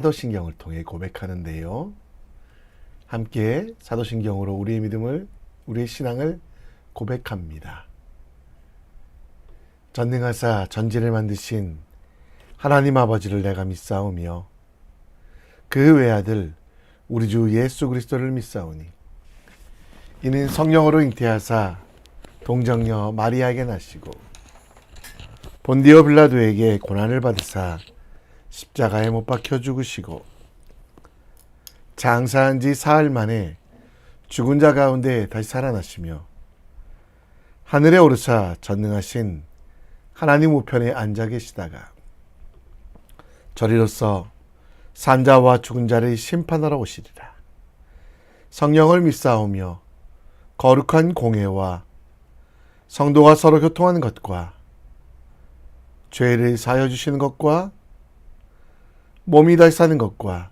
사도신경을 통해 고백하는데요. 함께 사도신경으로 우리의 믿음을, 우리의 신앙을 고백합니다. 전능하사 전지를 만드신 하나님 아버지를 내가 믿사오며 그 외아들 우리 주 예수 그리스도를 믿사오니 이는 성령으로 잉태하사 동정녀 마리아에게 나시고 본디오 빌라도에게 고난을 받으사 십자가에 못 박혀 죽으시고 장사한 지 사흘 만에 죽은 자 가운데 다시 살아나시며 하늘에 오르사 전능하신 하나님 우편에 앉아 계시다가 저리로서 산자와 죽은 자를 심판하러 오시리라. 성령을 믿사오며 거룩한 공회와 성도가 서로 교통하는 것과 죄를 사하여 주시는 것과 몸이 다시 사는 것과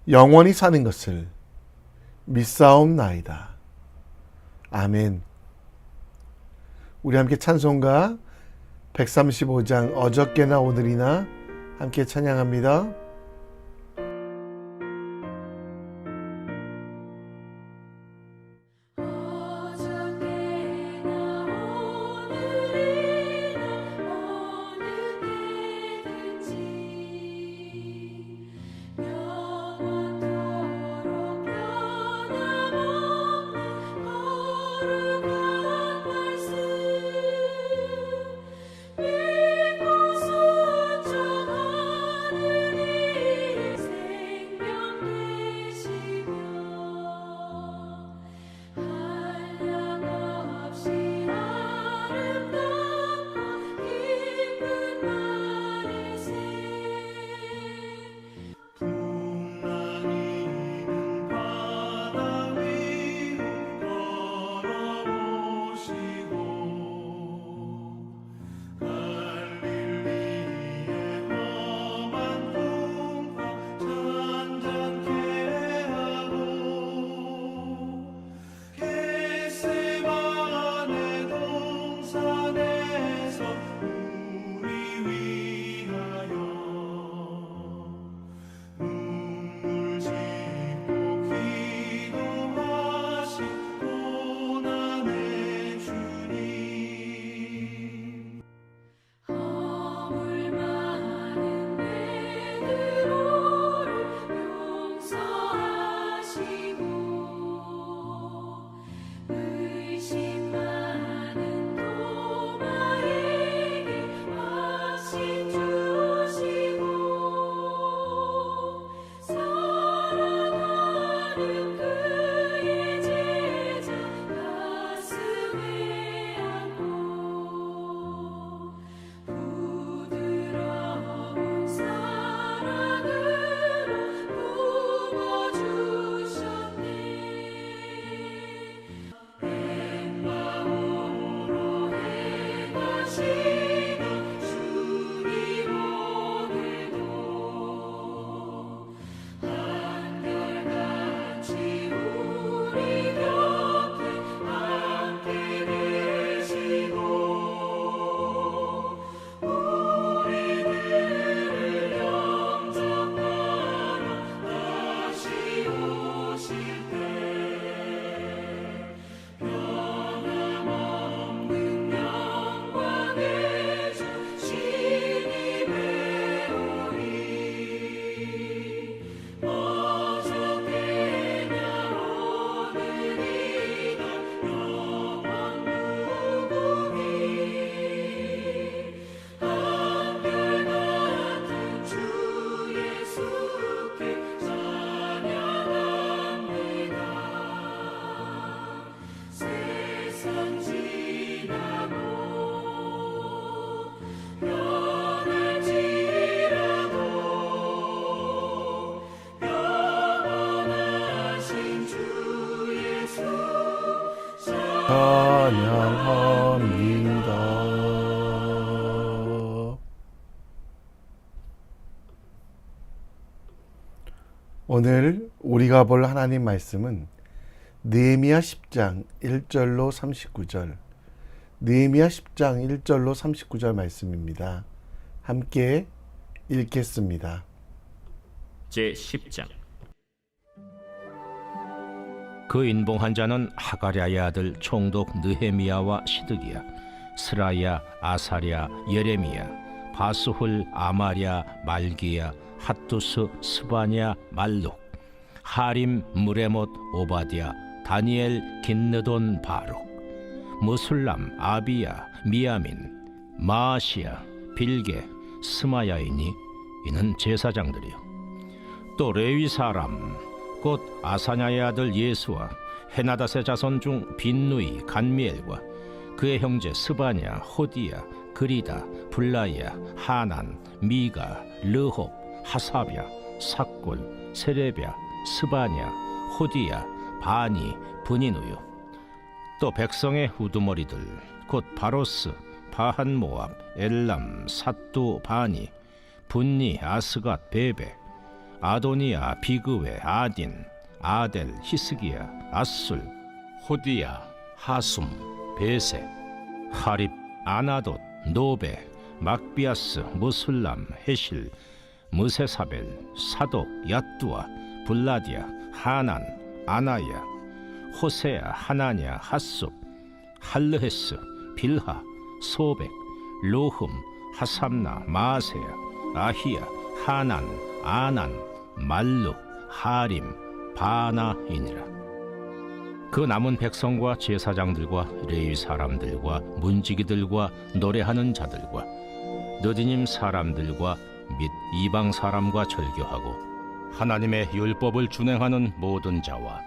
영원히 사는 것을 믿사옵나이다. 아멘. 우리 함께 찬송가 135장 어저께나 오늘이나 함께 찬양합니다. 찬양합니다. 오늘 우리가 볼 하나님 말씀은 느헤미야 10장 1절로 39절, 느헤미야 10장 1절로 39절 말씀입니다. 함께 읽겠습니다. 제10장. 그 인봉한 자는 하가랴의 아들 총독 느헤미야와 시드기야, 스라야, 아사랴, 예레미야, 바스훌, 아마랴, 말기야, 핫두스, 스바냐, 말룩, 하림, 무레못, 오바디아, 다니엘, 긴느돈, 바룩, 무술람, 아비야, 미야민, 마아시야, 빌게, 스마야이니 이는 제사장들이요. 또 레위 사람 곧 아사냐의 아들 예수와 헤나닷의 자손 중 빈누이, 간미엘과 그의 형제 스바냐, 호디야, 그리다, 블라야, 하난, 미가, 르홉, 하사랴, 삭골, 세레랴, 스바냐, 호디야, 바니, 브니누요. 또 백성의 우두머리들 곧 바로스, 바한 모압, 엘람, 삿두, 바니, 분니, 아스갓, 베베, 아도니아, 비그웨, 아딘, 아델, 히스기야, 아술, 호디야, 하숨, 베세, 하립, 아나돗, 노베, 막비아스, 무술람, 헤실, 무세사벨, 사독, 야뚜아, 블라디아, 하난, 아나야, 호세야, 하나냐, 핫숲, 할르헤스, 빌하, 소백, 로흠, 하삼나, 마세야, 아히야, 하난, 아난, 말룩, 하림, 바나이니라. 그 남은 백성과 제사장들과 레위 사람들과 문지기들과 노래하는 자들과 느디님 사람들과 및 이방 사람과 절교하고 하나님의 율법을 준행하는 모든 자와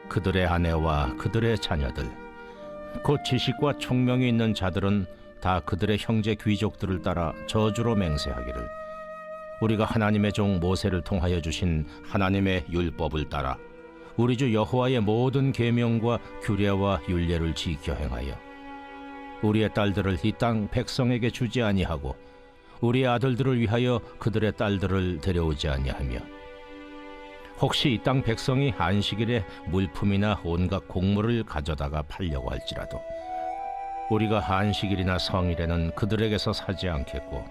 그들의 아내와 그들의 자녀들 곧 지식과 총명이 있는 자들은 다 그들의 형제 귀족들을 따라 저주로 맹세하기를 우리가 하나님의 종 모세를 통하여 주신 하나님의 율법을 따라 우리 주 여호와의 모든 계명과 규례와 율례를 지켜 행하여 우리의 딸들을 이 땅 백성에게 주지 아니하고 우리의 아들들을 위하여 그들의 딸들을 데려오지 아니하며 혹시 이 땅 백성이 안식일에 물품이나 온갖 곡물을 가져다가 팔려고 할지라도 우리가 안식일이나 성일에는 그들에게서 사지 않겠고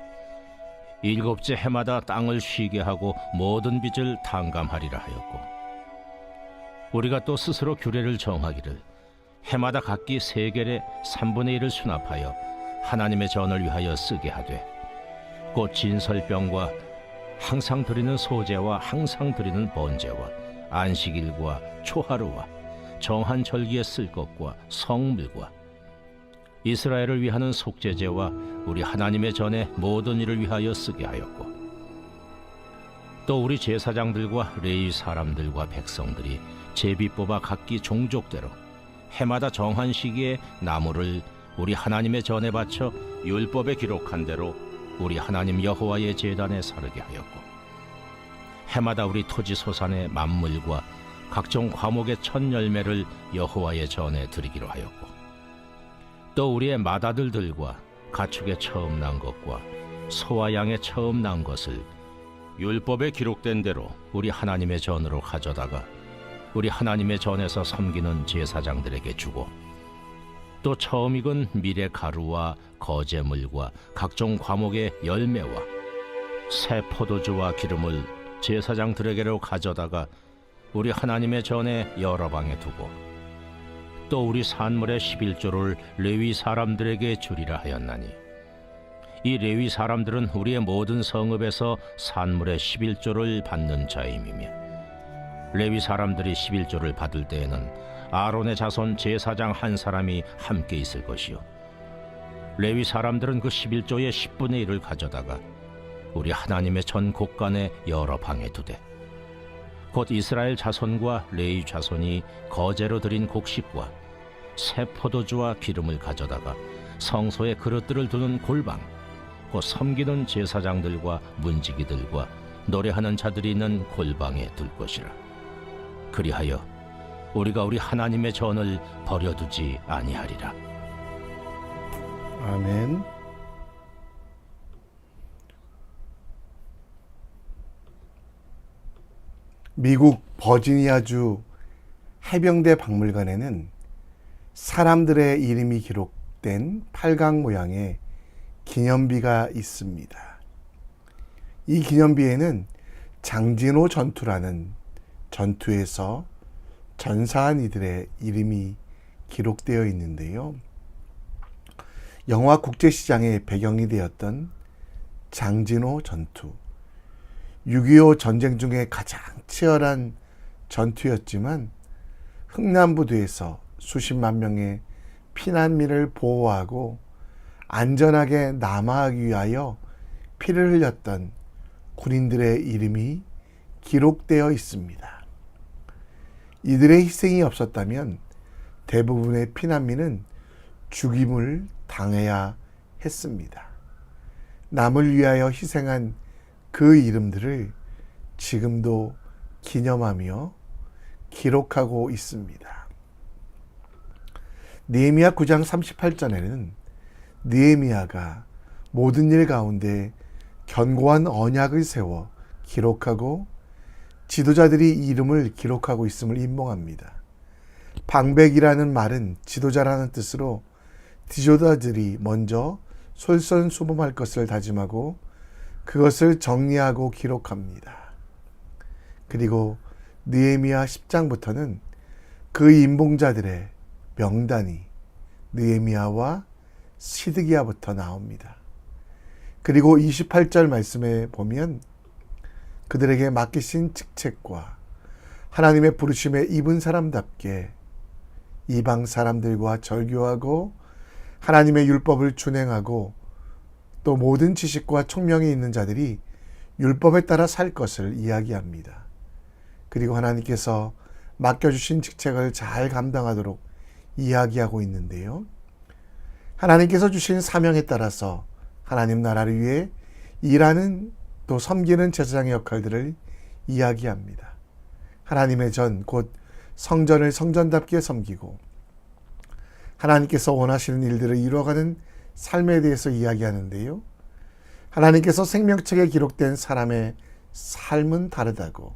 일곱째 해마다 땅을 쉬게 하고 모든 빚을 탕감하리라 하였고 우리가 또 스스로 규례를 정하기를 해마다 각기 세겔의 3분의 1을 수납하여 하나님의 전을 위하여 쓰게 하되 곧 진설병과 항상 드리는 소제와 항상 드리는 번제와 안식일과 초하루와 정한 절기에 쓸 것과 성물과 이스라엘을 위하는 속죄제와 우리 하나님의 전의 모든 일을 위하여 쓰게 하였고 또 우리 제사장들과 레위 사람들과 백성들이 제비 뽑아 각기 종족대로 해마다 정한 시기에 나무를 우리 하나님의 전에 바쳐 율법에 기록한 대로 우리 하나님 여호와의 제단에 사르게 하였고 해마다 우리 토지 소산의 만물과 각종 과목의 첫 열매를 여호와의 전에 드리기로 하였고 또 우리의 맏아들들과 가축의 처음 난 것과 소와 양의 처음 난 것을 율법에 기록된 대로 우리 하나님의 전으로 가져다가 우리 하나님의 전에서 섬기는 제사장들에게 주고 또 처음 익은 밀의 가루와 거제물과 각종 과목의 열매와 새 포도주와 기름을 제사장들에게로 가져다가 우리 하나님의 전에 여러 방에 두고 또 우리 산물의 11조를 레위 사람들에게 주리라 하였나니 이 레위 사람들은 우리의 모든 성읍에서 산물의 11조를 받는 자임이며 레위 사람들이 11조를 받을 때에는 아론의 자손 제사장 한 사람이 함께 있을 것이요 레위 사람들은 그 11조의 10분의 1을 가져다가 우리 하나님의 전 곳간에 여러 방에 두되 곧 이스라엘 자손과 레위 자손이 거제로 드린 곡식과 새 포도주와 기름을 가져다가 성소에 그릇들을 두는 골방 곧 섬기는 제사장들과 문지기들과 노래하는 자들이 있는 골방에 둘 것이라. 그리하여 우리가 우리 하나님의 전을 버려두지 아니하리라. 아멘. 미국 버지니아주 해병대 박물관에는 사람들의 이름이 기록된 8강 모양의 기념비가 있습니다. 이 기념비에는 장진호 전투라는 전투에서 전사한 이들의 이름이 기록되어 있는데요. 영화 국제시장의 배경이 되었던 장진호 전투, 6.25 전쟁 중에 가장 치열한 전투였지만 흥남부두에서 수십만 명의 피난민을 보호하고 안전하게 남하하기 위하여 피를 흘렸던 군인들의 이름이 기록되어 있습니다. 이들의 희생이 없었다면 대부분의 피난민은 죽임을 당해야 했습니다. 남을 위하여 희생한 그 이름들을 지금도 기념하며 기록하고 있습니다. 느헤미야 9장 38절에는 느헤미야가 모든 일 가운데 견고한 언약을 세워 기록하고 지도자들이 이름을 기록하고 있음을 인봉합니다. 방백이라는 말은 지도자라는 뜻으로 지도자들이 먼저 솔선수범할 것을 다짐하고 그것을 정리하고 기록합니다. 그리고 느헤미야 10장부터는 그 인봉자들의 명단이 느헤미야와 시드기야부터 나옵니다. 그리고 28절 말씀에 보면 그들에게 맡기신 직책과 하나님의 부르심에 입은 사람답게 이방 사람들과 절교하고 하나님의 율법을 준행하고 또 모든 지식과 총명이 있는 자들이 율법에 따라 살 것을 이야기합니다. 그리고 하나님께서 맡겨주신 직책을 잘 감당하도록 이야기하고 있는데요. 하나님께서 주신 사명에 따라서 하나님 나라를 위해 일하는 또 섬기는 제사장의 역할들을 이야기합니다. 하나님의 전, 곧 성전을 성전답게 섬기고 하나님께서 원하시는 일들을 이루어가는 삶에 대해서 이야기하는데요. 하나님께서 생명책에 기록된 사람의 삶은 다르다고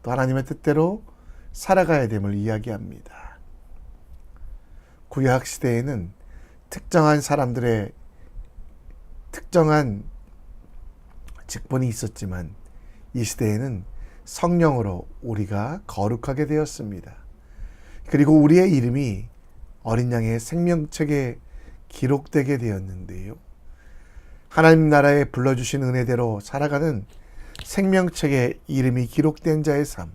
또 하나님의 뜻대로 살아가야 됨을 이야기합니다. 구약 시대에는 특정한 사람들의 특정한 직분이 있었지만 이 시대에는 성령으로 우리가 거룩하게 되었습니다. 그리고 우리의 이름이 어린 양의 생명책에 기록되게 되었는데요. 하나님 나라에 불러주신 은혜대로 살아가는 생명책에 이름이 기록된 자의 삶,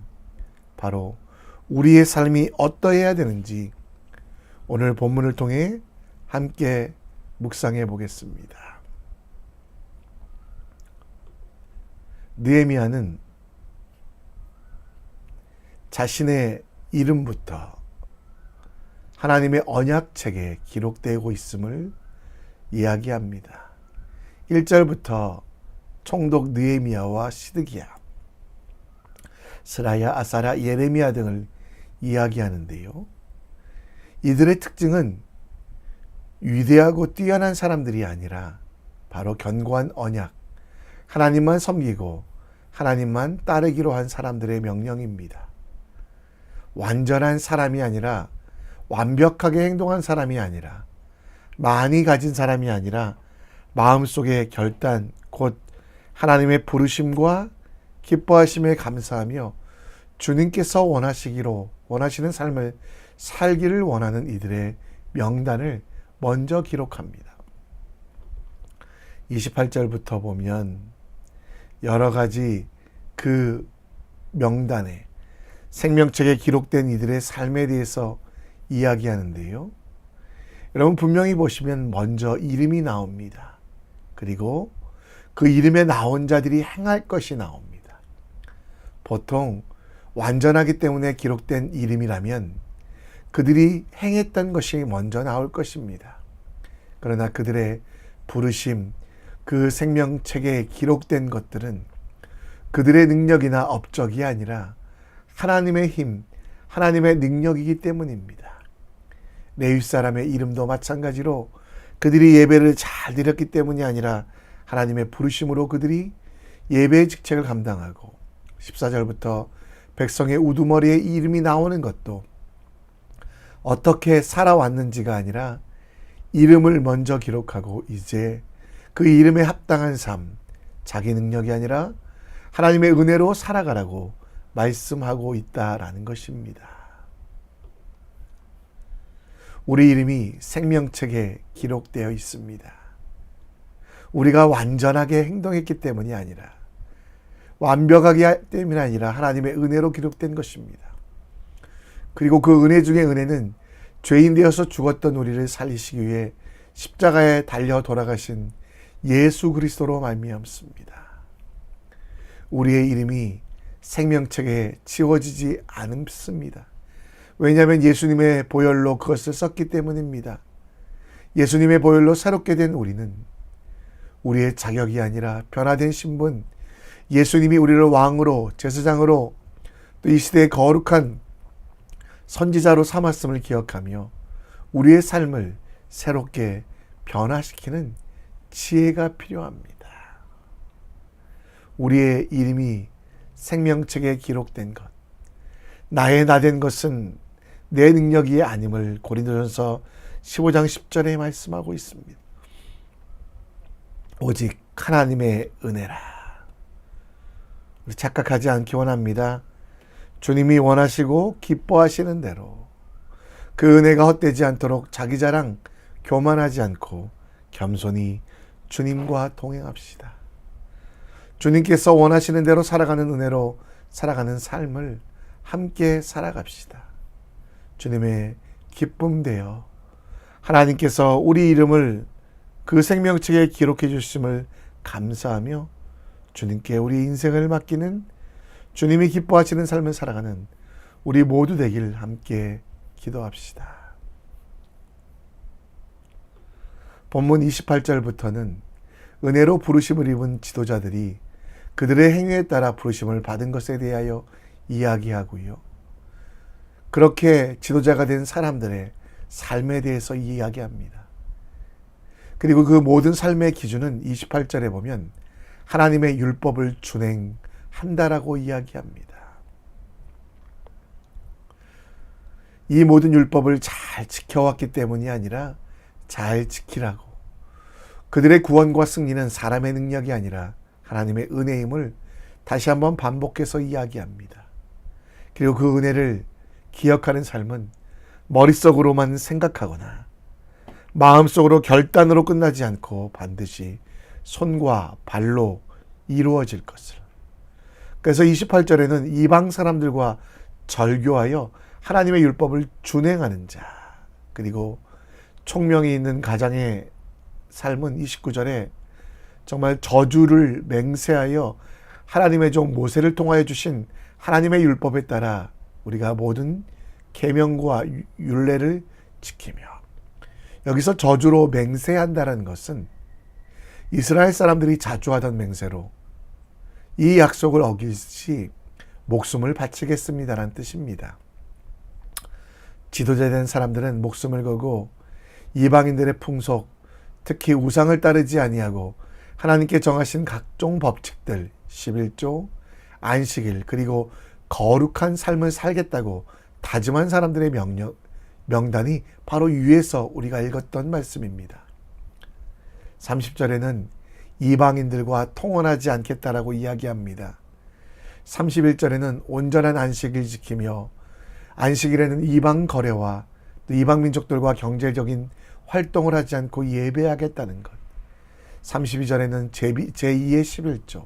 바로 우리의 삶이 어떠해야 되는지 오늘 본문을 통해 함께 묵상해 보겠습니다. 느헤미야는 자신의 이름부터 하나님의 언약책에 기록되고 있음을 이야기합니다. 1절부터 총독 느헤미야와 시드기야, 스라야, 아사랴, 예레미야 등을 이야기하는데요. 이들의 특징은 위대하고 뛰어난 사람들이 아니라 바로 견고한 언약, 하나님만 섬기고 하나님만 따르기로 한 사람들의 명령입니다. 완전한 사람이 아니라 완벽하게 행동한 사람이 아니라 많이 가진 사람이 아니라 마음속의 결단, 곧 하나님의 부르심과 기뻐하심에 감사하며 주님께서 원하시는 삶을 살기를 원하는 이들의 명단을 먼저 기록합니다. 28절부터 보면 여러 가지 그 명단에 생명책에 기록된 이들의 삶에 대해서 이야기하는데요. 여러분 분명히 보시면 먼저 이름이 나옵니다. 그리고 그 이름에 나온 자들이 행할 것이 나옵니다. 보통 완전하기 때문에 기록된 이름이라면 그들이 행했던 것이 먼저 나올 것입니다. 그러나 그들의 부르심, 그 생명책에 기록된 것들은 그들의 능력이나 업적이 아니라 하나님의 힘, 하나님의 능력이기 때문입니다. 레위 사람의 이름도 마찬가지로 그들이 예배를 잘 드렸기 때문이 아니라 하나님의 부르심으로 그들이 예배의 직책을 감당하고 14절부터 백성의 우두머리에 이름이 나오는 것도 어떻게 살아왔는지가 아니라 이름을 먼저 기록하고 이제 그 이름에 합당한 삶, 자기 능력이 아니라 하나님의 은혜로 살아가라고 말씀하고 있다라는 것입니다. 우리 이름이 생명책에 기록되어 있습니다. 우리가 완전하게 행동했기 때문이 아니라, 완벽하게 때문이 아니라 하나님의 은혜로 기록된 것입니다. 그리고 그 은혜 중에 은혜는 죄인 되어서 죽었던 우리를 살리시기 위해 십자가에 달려 돌아가신 예수 그리스도로 말미암습니다. 우리의 이름이 생명책에 지워지지 않습니다. 왜냐하면 예수님의 보혈로 그것을 썼기 때문입니다. 예수님의 보혈로 새롭게 된 우리는 우리의 자격이 아니라 변화된 신분, 예수님이 우리를 왕으로, 제사장으로, 또 이 시대의 거룩한 선지자로 삼았음을 기억하며 우리의 삶을 새롭게 변화시키는 지혜가 필요합니다. 우리의 이름이 생명책에 기록된 것, 나의 나된 것은 내 능력이 아님을 고린도전서 15장 10절에 말씀하고 있습니다. 오직 하나님의 은혜라. 우리 착각하지 않기 원합니다. 주님이 원하시고 기뻐하시는 대로 그 은혜가 헛되지 않도록 자기 자랑 교만하지 않고 겸손히 주님과 동행합시다. 주님께서 원하시는 대로 살아가는 은혜로 살아가는 삶을 함께 살아갑시다. 주님의 기쁨 되어 하나님께서 우리 이름을 그 생명책에 기록해 주심을 감사하며 주님께 우리 인생을 맡기는, 주님이 기뻐하시는 삶을 살아가는 우리 모두 되길 함께 기도합시다. 본문 28절부터는 은혜로 부르심을 입은 지도자들이 그들의 행위에 따라 부르심을 받은 것에 대하여 이야기하고요. 그렇게 지도자가 된 사람들의 삶에 대해서 이야기합니다. 그리고 그 모든 삶의 기준은 28절에 보면 하나님의 율법을 준행한다라고 이야기합니다. 이 모든 율법을 잘 지켜왔기 때문이 아니라 잘 지키라고, 그들의 구원과 승리는 사람의 능력이 아니라 하나님의 은혜임을 다시 한번 반복해서 이야기합니다. 그리고 그 은혜를 기억하는 삶은 머릿속으로만 생각하거나 마음속으로 결단으로 끝나지 않고 반드시 손과 발로 이루어질 것을. 그래서 28절에는 이방 사람들과 절교하여 하나님의 율법을 준행하는 자, 그리고 총명이 있는 가장의 삶은 29절에 정말 저주를 맹세하여 하나님의 종 모세를 통하여 주신 하나님의 율법에 따라 우리가 모든 계명과 율례를 지키며, 여기서 저주로 맹세한다는 것은 이스라엘 사람들이 자주 하던 맹세로 이 약속을 어길 시 목숨을 바치겠습니다라는 뜻입니다. 지도자 된 사람들은 목숨을 걸고 이방인들의 풍속, 특히 우상을 따르지 아니하고 하나님께 정하신 각종 법칙들, 11조, 안식일, 그리고 거룩한 삶을 살겠다고 다짐한 사람들의 명단이 바로 위에서 우리가 읽었던 말씀입니다. 30절에는 이방인들과 통혼하지 않겠다라고 이야기합니다. 31절에는 온전한 안식일 지키며, 안식일에는 이방 거래와 또 이방 민족들과 경제적인 활동을 하지 않고 예배하겠다는 것. 32절에는 제2의 11조,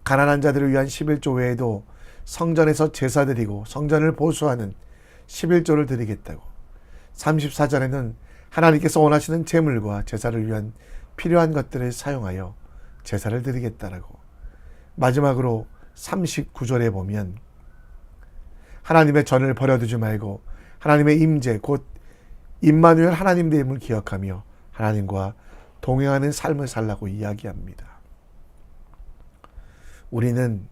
가난한 자들을 위한 11조 외에도 성전에서 제사 드리고 성전을 보수하는 11조를 드리겠다고. 34절에는 하나님께서 원하시는 제물과 제사를 위한 필요한 것들을 사용하여 제사를 드리겠다라고. 마지막으로 39절에 보면 하나님의 전을 버려두지 말고 하나님의 임재 곧 임마누엘 하나님 되임을 기억하며 하나님과 동행하는 삶을 살라고 이야기합니다. 우리는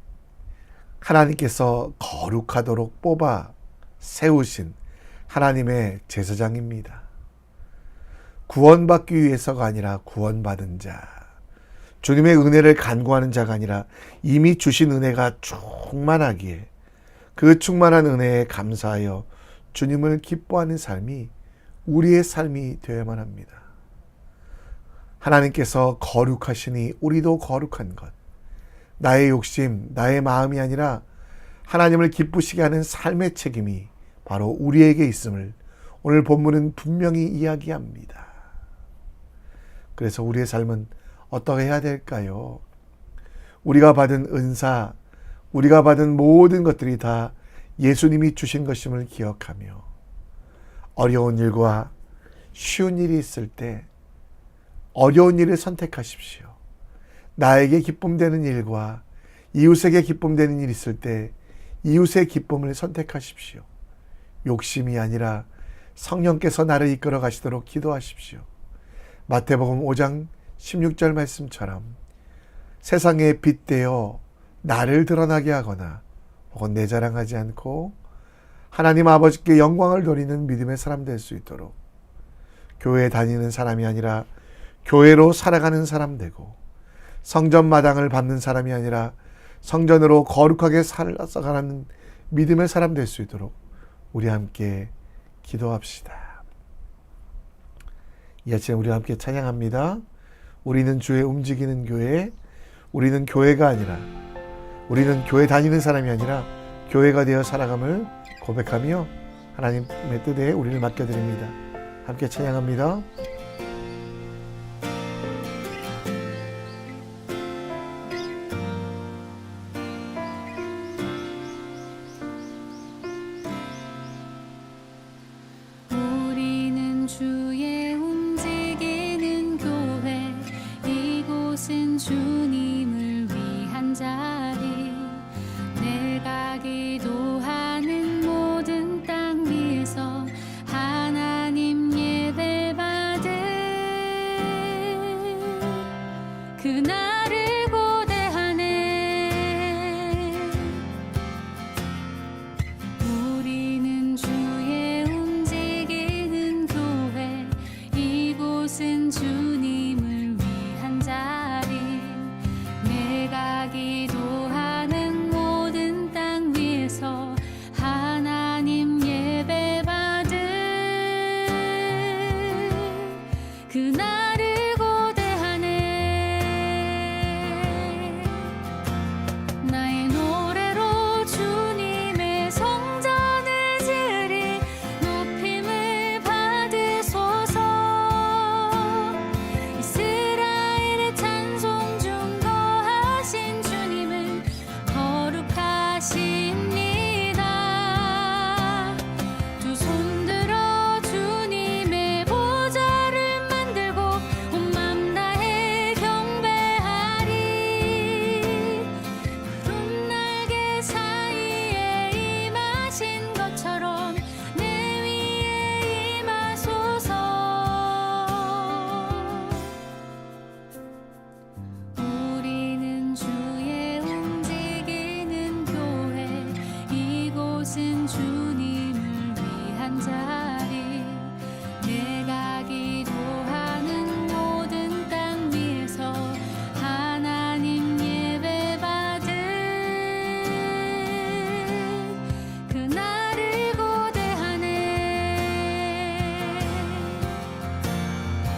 하나님께서 거룩하도록 뽑아 세우신 하나님의 제사장입니다. 구원받기 위해서가 아니라 구원받은 자, 주님의 은혜를 간구하는 자가 아니라 이미 주신 은혜가 충만하기에 그 충만한 은혜에 감사하여 주님을 기뻐하는 삶이 우리의 삶이 되어야만 합니다. 하나님께서 거룩하시니 우리도 거룩한 것, 나의 욕심, 나의 마음이 아니라 하나님을 기쁘시게 하는 삶의 책임이 바로 우리에게 있음을 오늘 본문은 분명히 이야기합니다. 그래서 우리의 삶은 어떻게 해야 될까요? 우리가 받은 은사, 우리가 받은 모든 것들이 다 예수님이 주신 것임을 기억하며 어려운 일과 쉬운 일이 있을 때 어려운 일을 선택하십시오. 나에게 기쁨 되는 일과 이웃에게 기쁨 되는 일이 있을 때 이웃의 기쁨을 선택하십시오. 욕심이 아니라 성령께서 나를 이끌어 가시도록 기도하십시오. 마태복음 5장 16절 말씀처럼 세상에 빗대어 나를 드러나게 하거나 혹은 내 자랑하지 않고 하나님 아버지께 영광을 돌리는 믿음의 사람 될 수 있도록 교회에 다니는 사람이 아니라 교회로 살아가는 사람 되고 성전 마당을 밟는 사람이 아니라 성전으로 거룩하게 살아가는 믿음의 사람 될 수 있도록 우리 함께 기도합시다. 이 아침에 우리 함께 찬양합니다. 우리는 주의 움직이는 교회, 우리는 교회가 아니라 우리는 교회 다니는 사람이 아니라 교회가 되어 살아감을 고백하며 하나님의 뜻에 우리를 맡겨드립니다. 함께 찬양합니다. 우리는 주의 움직이는 교회, 이곳은 주님을 위한 자리. 내가 기도하는 모든 땅 위에서 하나님 예배 받을 그날을 고대하네. 우리는 주의 움직이는 교회, 이곳은 주님을 위한 자리. 내가 기도하는 모든 땅 위에서 하나님 예배 받을 그날을 고대하네. 나의 노래로 주님의 성전을 지으리. 높임을 받으소서. 이스라엘의 찬송 중 거하신 주님은 거룩하십니다. 두 손 들어 주님의 보좌를 만들고 온 맘 다해 경배하리. 푸른 날개 사이에 임하신 것처럼 내 위에 임하소서. 우리는 주의 움직이는 교회, 이곳은 주님을 위한 자리. 내가 기도하는 모든 땅 위에서 하나님 예배 받을 그날을 고대하네.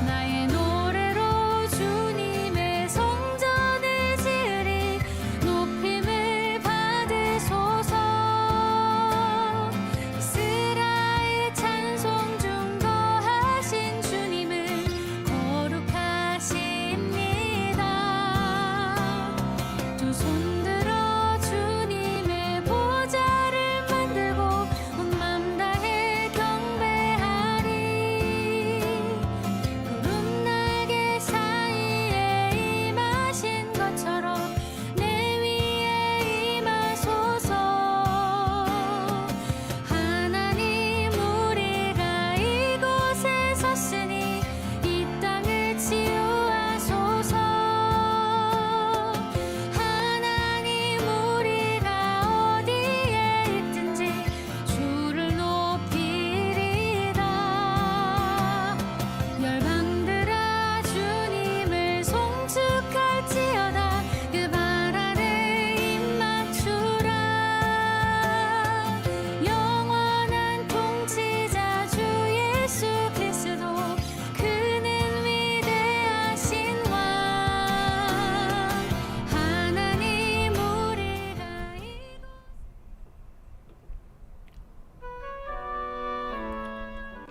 나의 노래로 주님의 성전을 지으리. 높임을 받으소서.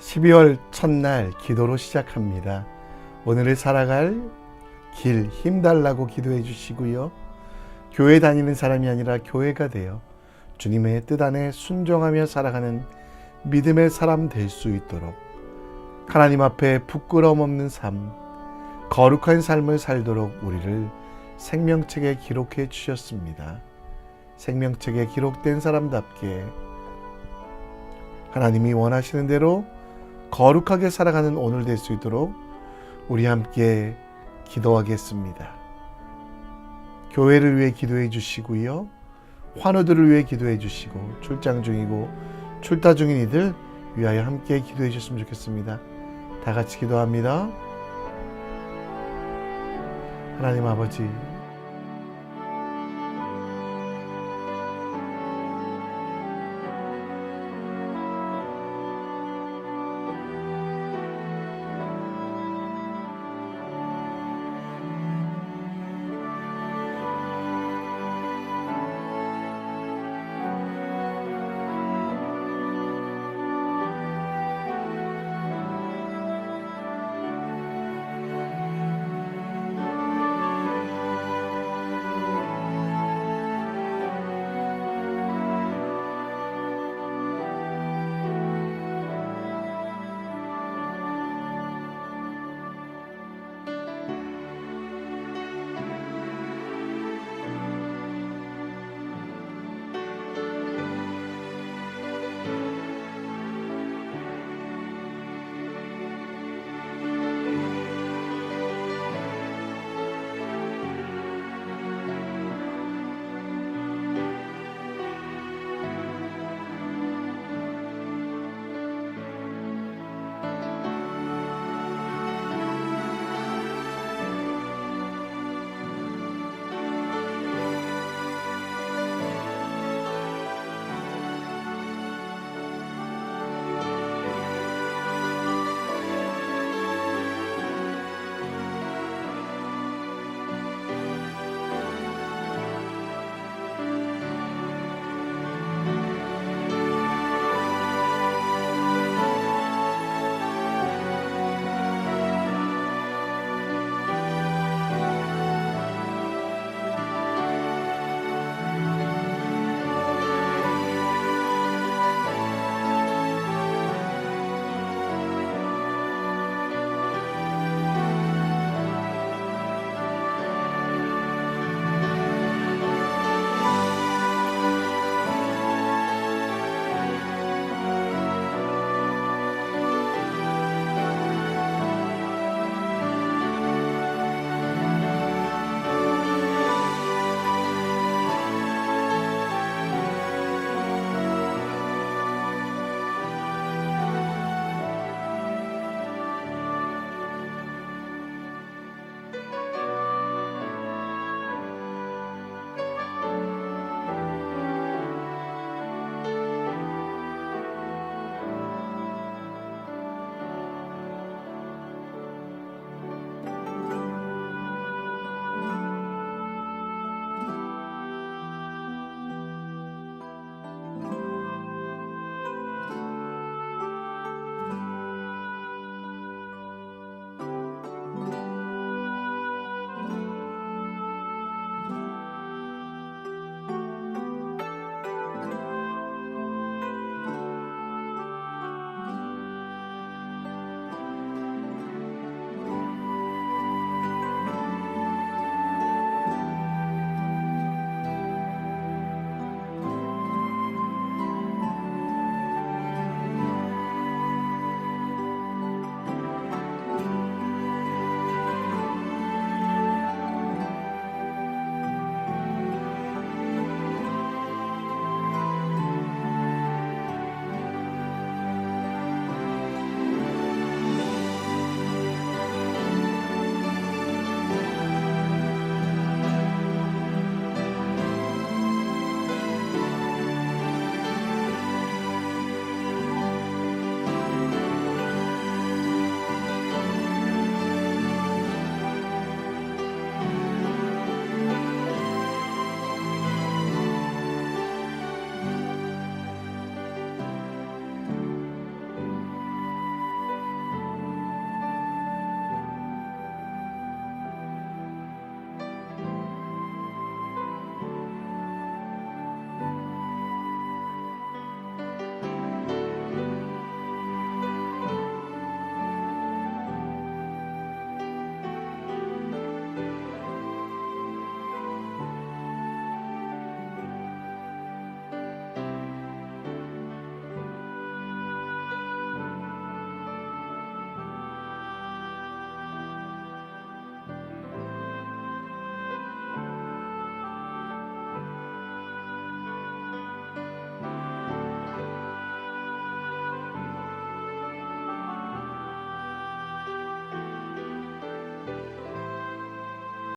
12월 첫날 기도로 시작합니다. 오늘을 살아갈 길 힘달라고 기도해 주시고요. 교회 다니는 사람이 아니라 교회가 되어 주님의 뜻 안에 순종하며 살아가는 믿음의 사람 될 수 있도록 하나님 앞에 부끄러움 없는 삶, 거룩한 삶을 살도록 우리를 생명책에 기록해 주셨습니다. 생명책에 기록된 사람답게 하나님이 원하시는 대로 거룩하게 살아가는 오늘 될 수 있도록 우리 함께 기도하겠습니다. 교회를 위해 기도해 주시고요. 환우들을 위해 기도해 주시고 출장 중이고 출타 중인 이들 위하여 함께 기도해 주셨으면 좋겠습니다. 다 같이 기도합니다. 하나님 아버지,